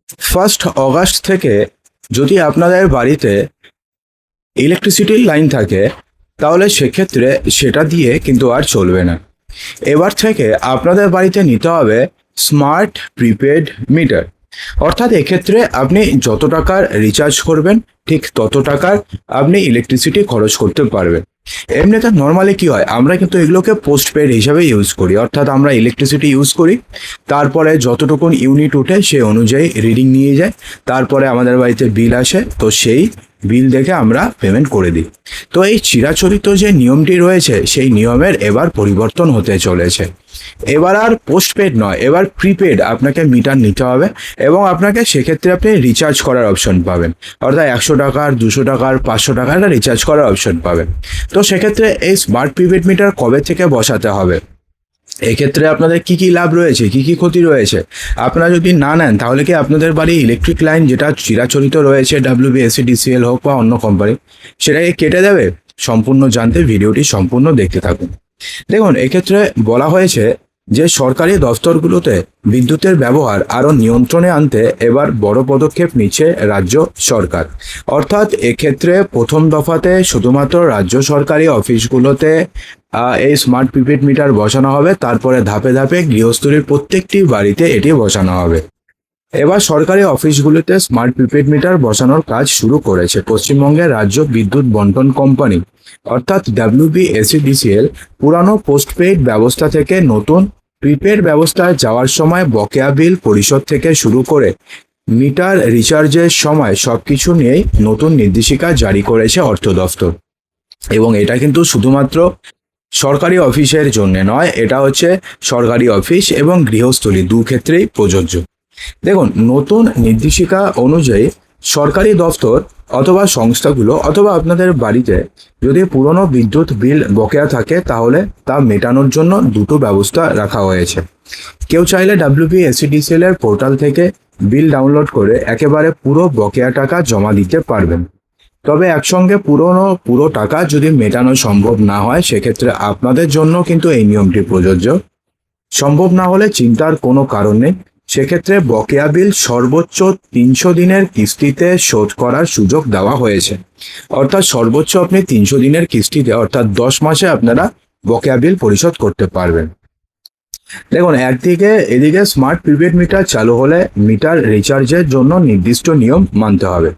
1 August থেকে যদি আপনাদের বাড়িতে ইলেকট্রিসিটির লাইন থাকে, তাহলে সেক্ষেত্রে সেটা দিয়ে কিন্তু আর চলবে না। এবার থেকে আপনাদের বাড়িতে নিতে হবে স্মার্ট প্রিপেড মিটার। অর্থাৎ এক্ষেত্রে আপনি যত টাকার রিচার্জ করবেন, ঠিক তত টাকার আপনি ইলেকট্রিসিটি খরচ করতে পারবেন। এমনিতে নর্মালি কি হয়, আমরা কিন্তু এগুলোকে পোস্টপেড হিসাবে ইউজ করি। অর্থাৎ আমরা ইলেকট্রিসিটি ইউজ করি, তারপরে যতটুকুন ইউনিট ওঠে সেই অনুযায়ী রিডিং নিয়ে যায়, তারপরে আমাদের বাড়িতে বিল আসে, তো সেই বিল দেখে আমরা পেমেন্ট করে দিই। তো এই চিরাচরিত যে নিয়মটি রয়েছে, সেই নিয়মের এবার পরিবর্তন হতে চলেছে। এবার আর পোস্টপেড নয়, এবার প্রিপেড আপনাকে মিটার নিতে হবে, এবং আপনাকে সেক্ষেত্রে আপনি রিচার্জ করার অপশন পাবেন। অর্থাৎ 100 টাকার, 200 টাকার, 500 টাকার রিচার্জ করার অপশন পাবেন। তো সেক্ষেত্রে এই স্মার্ট প্রিপেড মিটার কবে থেকে বসাতে হবে, এক্ষেত্রে আপনাদের কি কি লাভ রয়েছে, কি কি ক্ষতি রয়েছে, আপনারা যদি না নেন তাহলে কি আপনাদের বাড়ি ইলেকট্রিক লাইন যেটা চিরাচরিত রয়েছে, WBSEDCL হোক বা অন্য কোম্পানি, সেটাকে কেটে দেবে? সম্পূর্ণ জানতে ভিডিওটি সম্পূর্ণ দেখতে থাকুন। দেখুন, এক্ষেত্রে বলা হয়েছে যে সরকারি দফতরগুলোতে বিদ্যুতের ব্যবহার আরও নিয়ন্ত্রণে আনতে এবার বড় পদক্ষেপ নিচ্ছে রাজ্য সরকার। অর্থাৎ এক্ষেত্রে প্রথম দফাতে শুধুমাত্র রাজ্য সরকারি অফিসগুলোতে এই স্মার্ট প্রিপেড মিটার বসানো হবে, তারপরে ধাপে ধাপে গৃহস্থলীর প্রত্যেকটি বাড়িতে এটি বসানো হবে। এবার সরকারি অফিসগুলোতে স্মার্ট প্রিপেড মিটার বসানোর কাজ শুরু করেছে পশ্চিমবঙ্গের রাজ্য বিদ্যুৎ বন্টন কোম্পানি, অর্থাৎ WBSEDCL। পুরানো পোস্টপেইড ব্যবস্থা থেকে নতুন প্রিপেড ব্যবস্থায় যাওয়ার সময় বকেয়া বিল পরিশোধ থেকে শুরু করে মিটার রিচার্জের সময় সবকিছু নিয়েই নতুন নির্দেশিকা জারি করেছে অর্থ দফতর। এবং এটা কিন্তু শুধুমাত্র সরকারি অফিসের জন্য নয়, এটা হচ্ছে সরকারি অফিস এবং গৃহস্থলী দু ক্ষেত্রেই প্রযোজ্য। দেখুন, নতুন নির্দেশিকা অনুযায়ী সরকারি দফতর অথবা সংস্থাগুলো অথবা আপনাদের বাড়িতে যদি পুরনো বিদ্যুৎ বিল বকেয়া থাকে, তাহলে তা মেটানোর জন্য দুটো ব্যবস্থা রাখা হয়েছে। কেউ চাইলে WBSEDCL এর পোর্টাল থেকে বিল ডাউনলোড করে একেবারে পুরো বকেয়া টাকা জমা দিতে পারবেন। তবে একসঙ্গে পুরো টাকা যদি মেটানো সম্ভব না হয়, সেক্ষেত্রে আপনাদের জন্য কিন্তু এই নিয়মটি প্রযোজ্য। সম্ভব না হলে চিন্তার কোনো কারণ নেই, সেক্ষেত্রে বকেয়া বিল সর্বোচ্চ 300 দিনের কিস্তিতে শোধ করার সুযোগ দেওয়া হয়েছে। অর্থাৎ সর্বোচ্চ আপনি 300 দিনের কিস্তিতে, অর্থাৎ 10 মাসে আপনারা বকেয়া বিল পরিশোধ করতে পারবেন। দেখুন, একদিকে এদিকে স্মার্ট প্রিপেড মিটার চালু হলে মিটার রিচার্জের জন্য নির্দিষ্ট নিয়ম মানতে হবে।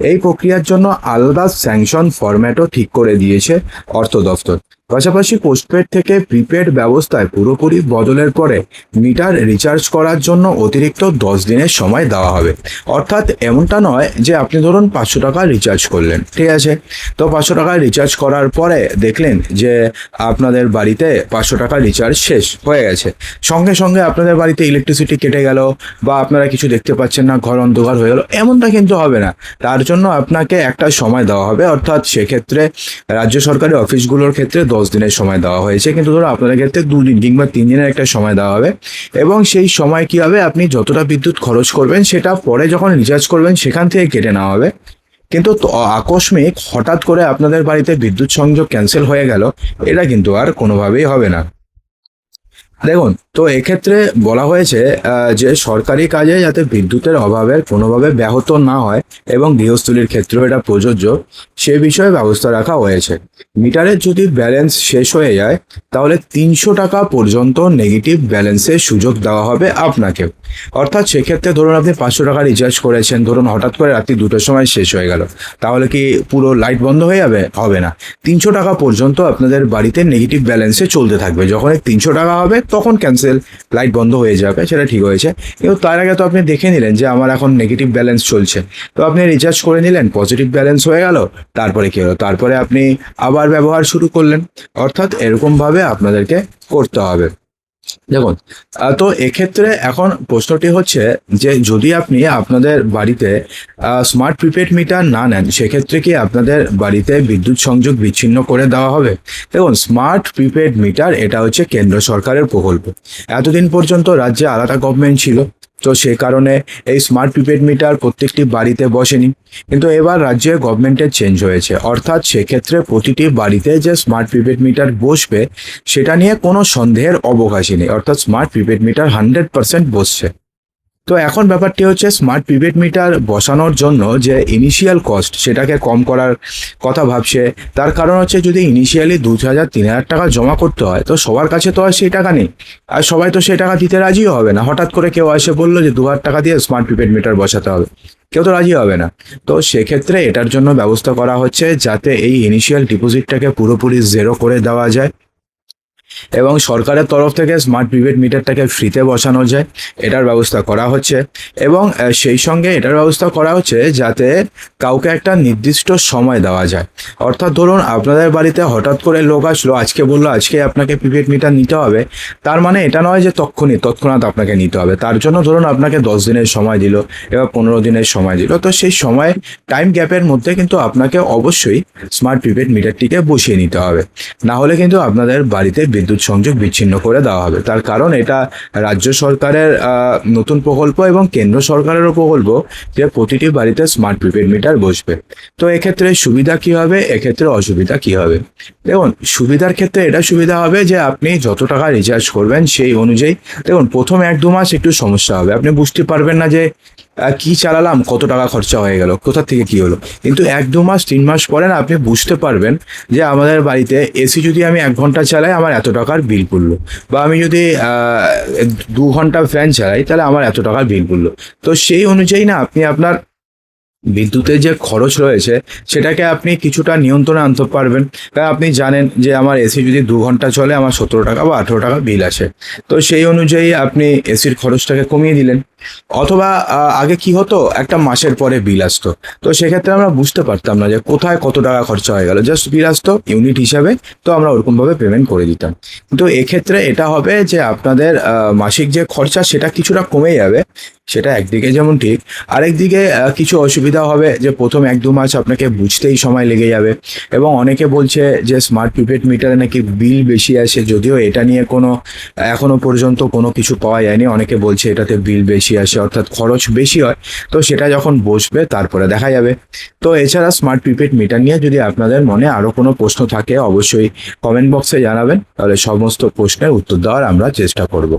এই প্রক্রিয়ার জন্য আলাদা স্যাংশন ফরম্যাটও ঠিক করে দিয়েছে অর্থ দফতর। পাশাপাশি পোস্টপেড থেকে প্রিপেড ব্যবস্থায় পুরোপুরি বদলের পরে মিটার রিচার্জ করার জন্য অতিরিক্ত 10 দিনের সময় দেওয়া হবে। অর্থাৎ এমনটা নয় যে আপনি ধরুন 500 টাকা রিচার্জ করলেন, ঠিক আছে, তো 500 টাকা রিচার্জ করার পরে দেখলেন যে আপনাদের বাড়িতে 500 টাকা রিচার্জ শেষ হয়ে গেছে, সঙ্গে সঙ্গে আপনাদের বাড়িতে ইলেকট্রিসিটি কেটে গেল বা আপনারা কিছু দেখতে পাচ্ছেন না, ঘর অন্ধকার হয়ে গেল, এমনটা কিন্তু হবে না। তার জন্য আপনাকে একটা সময় দেওয়া হবে। অর্থাৎ সেক্ষেত্রে রাজ্য সরকারি অফিসগুলোর ক্ষেত্রে 10 দিনের সময় দেওয়া হয়েছে, কিন্তু ধরো আপনাদের ক্ষেত্রে 2 দিন কিংবা 3 দিনের একটা সময় দেওয়া হবে। এবং সেই সময় কি হবে, আপনি যতটা বিদ্যুৎ খরচ করবেন সেটা পরে যখন রিচার্জ করবেন সেখান থেকে কেটে নেওয়া হবে। কিন্তু আকস্মিক হঠাৎ করে আপনাদের বাড়িতে বিদ্যুৎ সংযোগ ক্যান্সেল হয়ে গেল, এটা কিন্তু আর কোনোভাবেই হবে না। দেখুন, তো এক্ষেত্রে বলা হয়েছে যে সরকারি কাজে যাতে বিদ্যুতের অভাবের কোনোভাবে ব্যাহত না হয় এবং গৃহস্থলীর ক্ষেত্রেও এটা প্রযোজ্য, সে বিষয়ে ব্যবস্থা রাখা হয়েছে। মিটারের যদি ব্যালেন্স শেষ হয়ে যায়, তাহলে 300 টাকা পর্যন্ত নেগেটিভ ব্যালেন্সের সুযোগ দেওয়া হবে আপনাকে। অর্থাৎ সেক্ষেত্রে ধরুন আপনি 500 টাকা রিচার্জ করেছেন, ধরুন হঠাৎ করে রাত্রি 2টোর সময় শেষ হয়ে গেল, তাহলে কি পুরো লাইট বন্ধ হয়ে যাবে? হবে না। 300 টাকা পর্যন্ত আপনাদের বাড়িতে নেগেটিভ ব্যালেন্সে চলতে থাকবে। যখন 300 টাকা হবে তখন ক্যান্সেল, লাইট বন্ধ হয়ে যাবে, সেটা ঠিক হয়েছে। কিন্তু তার আগে তো আপনি দেখে নিলেন যে আমার এখন নেগেটিভ ব্যালেন্স চলছে, তো আপনি রিচার্জ করে নিলেন, পজিটিভ ব্যালেন্স হয়ে গেল, তারপরে কি হলো, তারপরে আপনি আবার ব্যবহার শুরু করলেন। অর্থাৎ এরকমভাবে আপনাদেরকে করতে হবে। দেখুন, তো এক্ষেত্রে এখন প্রশ্নটি হচ্ছে যে যদি আপনি আপনাদের বাড়িতে স্মার্ট প্রিপেড মিটার না নেন, সেক্ষেত্রে কি আপনাদের বাড়িতে বিদ্যুৎ সংযোগ বিচ্ছিন্ন করে দেওয়া হবে? দেখুন, স্মার্ট প্রিপেড মিটার এটা হচ্ছে কেন্দ্র সরকারের প্রকল্প। এতদিন পর্যন্ত রাজ্যে আলাদা গভর্নমেন্ট ছিল, তো সে কারণে এই স্মার্ট প্রিপেড মিটার প্রত্যেকটি বাড়িতে বসেনি। কিন্তু এবার রাজ্যে গভর্নমেন্টের চেঞ্জ হয়েছে, অর্থাৎ সেক্ষেত্রে প্রতিটি বাড়িতে যে স্মার্ট প্রিপেড মিটার বসবে সেটা নিয়ে কোনো সন্দেহের অবকাশই নেই। অর্থাৎ স্মার্ট প্রিপেড মিটার 100% বসছে। তো এখন ব্যাপারটি হচ্ছে স্মার্ট প্রিপেড মিটার বসানোর জন্য যে ইনিশিয়াল কস্ট সেটাকে কম করার কথা ভাবছে। তার কারণ হচ্ছে যদি ইনিশিয়ালি 2,000-3,000 টাকা জমা করতে হয় তো সবার কাছে তো আর সেই টাকা নেই, আর সবাই তো সেই টাকা দিতে রাজিও হবে না। হঠাৎ করে কেউ এসে বললো যে 2,000 টাকা দিয়ে স্মার্ট প্রিপেড মিটার বসাতে হবে, কেউ তো রাজি হবে না। তো সেক্ষেত্রে এটার জন্য ব্যবস্থা করা হচ্ছে যাতে এই ইনিশিয়াল ডিপোজিটটাকে পুরোপুরি জিরো করে দেওয়া যায় এবং সরকারের তরফ থেকে স্মার্ট প্রিপেড মিটারটাকে ফ্রিতে বসানো যায়, এটার ব্যবস্থা করা হচ্ছে। এবং সেই সঙ্গে এটার ব্যবস্থা করা হচ্ছে যাতে কাউকে একটা নির্দিষ্ট সময় দেওয়া যায়। অর্থাৎ ধরুন আপনাদের বাড়িতে হঠাৎ করে লোক আসলো, আজকে বললো আজকে আপনাকে প্রিপেড মিটার নিতে হবে, তার মানে এটা নয় যে তৎক্ষণাৎ আপনাকে নিতে হবে। তার জন্য ধরুন আপনাকে 10 দিনের সময় দিল এবার 15 দিনের সময় দিল, তো সেই সময় টাইম গ্যাপের মধ্যে কিন্তু আপনাকে অবশ্যই স্মার্ট প্রিপেড মিটারটিকে বসিয়ে নিতে হবে, না হলে কিন্তু আপনাদের বাড়িতে বিদ্যুৎ সংযোগ বিচ্ছিন্ন করে দেওয়া হবে। তার কারণ এটা রাজ্য সরকারের নতুন প্রকল্প এবং কেন্দ্র সরকারেরও প্রকল্প যে প্রতিটি বাড়িতে স্মার্ট প্রিপেড মিটার বসবে। তো এক্ষেত্রে সুবিধা কি হবে, এক্ষেত্রে অসুবিধা কি হবে? দেখুন, সুবিধার ক্ষেত্রে এটা সুবিধা হবে যে আপনি যত টাকা রিচার্জ করবেন সেই অনুযায়ী, দেখুন প্রথম 1-2 মাস একটু সমস্যা হবে, আপনি বুঝতে পারবেন না যে কি চালালাম, কত টাকা খরচা হয়ে গেল, কোথা থেকে কি হলো। কিন্তু 1-2 মাস 3 মাস পরে না আপনি বুঝতে পারবেন যে আমাদের বাড়িতে এসি যদি আমি 1 ঘন্টা চালাই আমার এত টাকার বিল পড়লো, বা আমি যদি 2 ঘন্টা ফ্যান চালাই তাহলে আমার এত টাকার বিল পড়লো। তো সেই অনুযায়ী না আপনি আপনার বিদ্যুতের যে খরচ রয়েছে সেটাকে আপনি কিছুটা নিয়ন্ত্রণে আনতে পারবেন। কারণ আপনি জানেন যে আমার এসি যদি 2 ঘন্টা চলে আমার 17 টাকা বা 18 টাকা বিল আসে, তো সেই অনুযায়ী আপনি এসির খরচটাকে কমিয়ে দিলেন। অথবা আগে কি হতো, একটা মাসের পরে বিল আসতো, তো সেক্ষেত্রে আমরা বুঝতে পারতাম না যে কোথায় কত টাকা খরচা হয়ে গেল, জাস্ট বিল আসতো ইউনিট হিসাবে, তো আমরা ওরকমভাবে পেমেন্ট করে দিতাম। তো এক্ষেত্রে এটা হবে যে আপনাদের মাসিক যে খরচা সেটা কিছুটা কমে যাবে, সেটা একদিকে যেমন ঠিক, আরেকদিকে কিছু অসুবিধা হবে যে প্রথম 1-2 মাস আপনাকে বুঝতেই সময় লেগে যাবে। এবং অনেকে বলছে যে স্মার্ট প্রিপেড মিটারে নাকি বিল বেশি আসে, যদিও এটা নিয়ে এখনো পর্যন্ত কোনো কিছু পাওয়া যায়নি। অনেকে বলছে এটাতে বিল বেশি আসে, অর্থাৎ খরচ বেশি হয়, তো সেটা যখন বসবে তারপরে দেখা যাবে। তো এছাড়া স্মার্ট প্রিপেড মিটার নিয়ে যদি আপনাদের মনে আরও কোনো প্রশ্ন থাকে অবশ্যই কমেন্ট বক্সে জানাবেন, তাহলে সমস্ত প্রশ্নের উত্তর দেওয়ার আমরা চেষ্টা করব।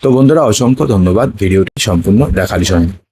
তো বন্ধুরা, অসংখ্য ধন্যবাদ ভিডিওটি সম্পূর্ণ দেখার জন্য।